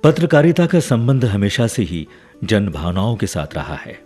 पत्रकारिता का संबंध हमेशा से ही जन भावनाओं के साथ रहा है।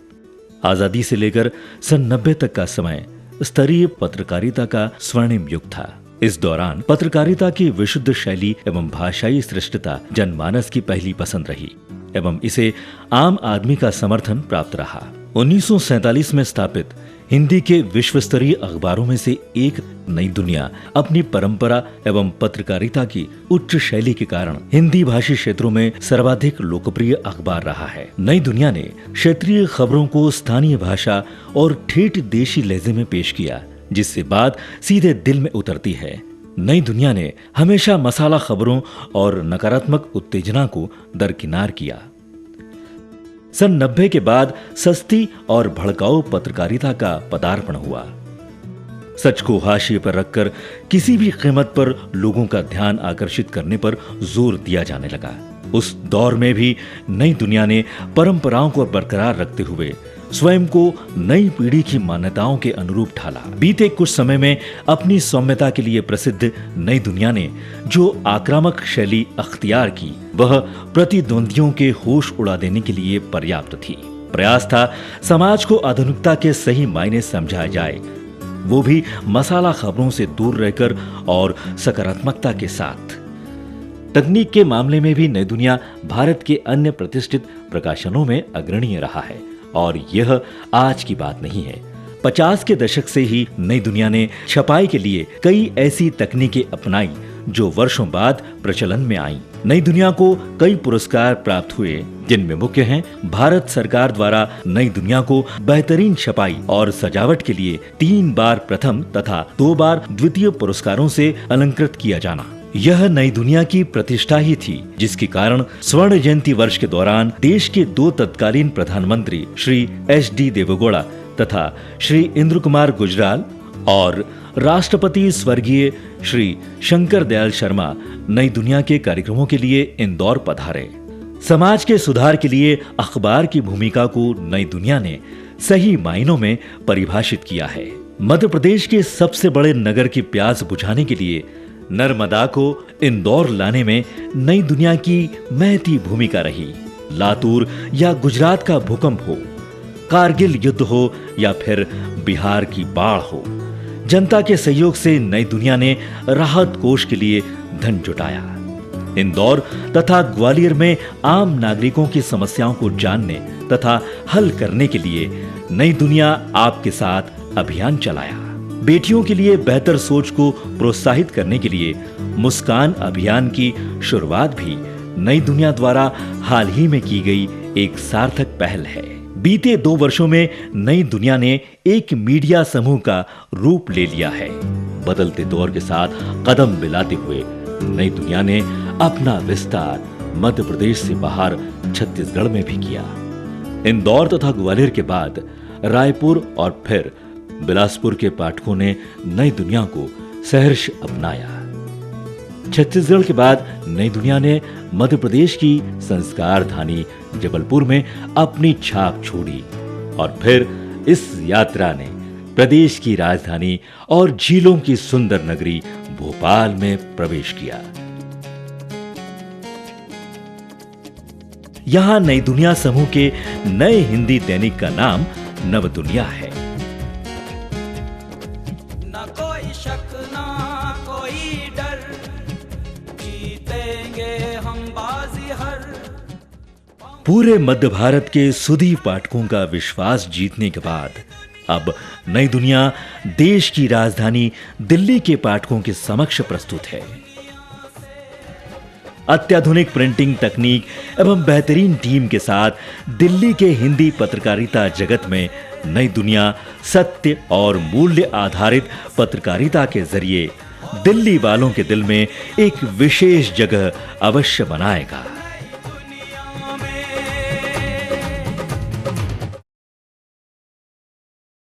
आजादी से लेकर सन 90 तक का समय स्तरीय पत्रकारिता का स्वर्णिम युग था। इस दौरान पत्रकारिता की विशुद्ध शैली एवं भाषाई श्रेष्ठता जनमानस की पहली पसंद रही एवं इसे आम आदमी का समर्थन प्राप्त रहा। 1947 में स्थापित हिंदी के विश्व स्तरीय अखबारों में से एक नई दुनिया अपनी परंपरा एवं पत्रकारिता की उच्च शैली के कारण हिंदी भाषी क्षेत्रों में सर्वाधिक लोकप्रिय अखबार रहा है। नई दुनिया ने क्षेत्रीय खबरों को स्थानीय भाषा और ठेठ देशी लहजे में पेश किया, जिससे बात सीधे दिल में उतरती है। नई दुनिया ने हमेशा मसाला खबरों और नकारात्मक उत्तेजना को दरकिनार किया। सन 90 के बाद सस्ती और भड़काऊ पत्रकारिता का पदार्पण हुआ। सच को हाशिए पर रखकर किसी भी कीमत पर लोगों का ध्यान आकर्षित करने पर जोर दिया जाने लगा। उस दौर में भी नई दुनिया ने परंपराओं को बरकरार रखते हुए स्वयं को नई पीढ़ी की मान्यताओं के अनुरूप ढाला। बीते कुछ समय में अपनी सौम्यता के लिए प्रसिद्ध नई दुनिया ने जो आक्रामक शैली अख्तियार की, वह प्रतिद्वंदियों के होश उड़ा देने के लिए पर्याप्त थी। प्रयास था समाज को आधुनिकता के सही मायने समझाया जाए, वो भी मसाला खबरों से दूर रहकर और सकारात्मकता के साथ। तकनीक के मामले में भी नई दुनिया भारत के अन्य प्रतिष्ठित प्रकाशनों में अग्रणीय रहा है और यह आज की बात नहीं है। 50 के दशक से ही नई दुनिया ने छपाई के लिए कई ऐसी तकनीकें अपनाई जो वर्षों बाद प्रचलन में आई। नई दुनिया को कई पुरस्कार प्राप्त हुए, जिनमें मुख्य हैं भारत सरकार द्वारा नई दुनिया को बेहतरीन छपाई और सजावट के लिए 3 बार प्रथम तथा 2 बार द्वितीय पुरस्कारों से अलंकृत किया जाना। यह नई दुनिया की प्रतिष्ठा ही थी, जिसके कारण स्वर्ण जयंती वर्ष के दौरान देश के 2 तत्कालीन प्रधानमंत्री श्री HD देवेगौड़ा तथा श्री इंद्र कुमार गुजराल और राष्ट्रपति स्वर्गीय श्री शंकर दयाल शर्मा नई दुनिया के कार्यक्रमों के लिए इंदौर पधारे। समाज के सुधार के लिए अखबार की भूमिका को नई दुनिया ने सही मायनों में परिभाषित किया है। मध्य प्रदेश के सबसे बड़े नगर की प्यास बुझाने के लिए नर्मदा को इंदौर लाने में नई दुनिया की महती भूमिका रही। लातूर या गुजरात का भूकंप हो, कारगिल युद्ध हो या फिर बिहार की बाढ़ हो, जनता के सहयोग से नई दुनिया ने राहत कोष के लिए धन जुटाया। इंदौर तथा ग्वालियर में आम नागरिकों की समस्याओं को जानने तथा हल करने के लिए नई दुनिया आपके साथ अभियान चलाया। बेटियों के लिए बेहतर सोच को प्रोत्साहित करने के लिए मुस्कान अभियान की शुरुआत भी नई दुनिया द्वारा हाल ही में की गई एक सार्थक पहल है। बीते 2 वर्षों में नई दुनिया ने एक मीडिया समूह का रूप ले लिया है। बदलते दौर के साथ कदम मिलाते हुए नई दुनिया ने अपना विस्तार मध्य प्रदेश से बाहर छत्तीसगढ़ में भी किया। इंदौर तथा ग्वालियर के बाद रायपुर और फिर बिलासपुर के पाठकों ने नई दुनिया को सहर्ष अपनाया। छत्तीसगढ़ के बाद नई दुनिया ने मध्य प्रदेश की संस्कार धानी जबलपुर में अपनी छाप छोड़ी और फिर इस यात्रा ने प्रदेश की राजधानी और झीलों की सुंदर नगरी भोपाल में प्रवेश किया। यहां नई दुनिया समूह के नए हिंदी दैनिक का नाम नव दुनिया है। पूरे मध्य भारत के सुधी पाठकों का विश्वास जीतने के बाद अब नई दुनिया देश की राजधानी दिल्ली के पाठकों के समक्ष प्रस्तुत है। अत्याधुनिक प्रिंटिंग तकनीक एवं बेहतरीन टीम के साथ दिल्ली के हिंदी पत्रकारिता जगत में नई दुनिया सत्य और मूल्य आधारित पत्रकारिता के जरिए दिल्ली वालों के दिल में एक विशेष जगह अवश्य बनाएगा।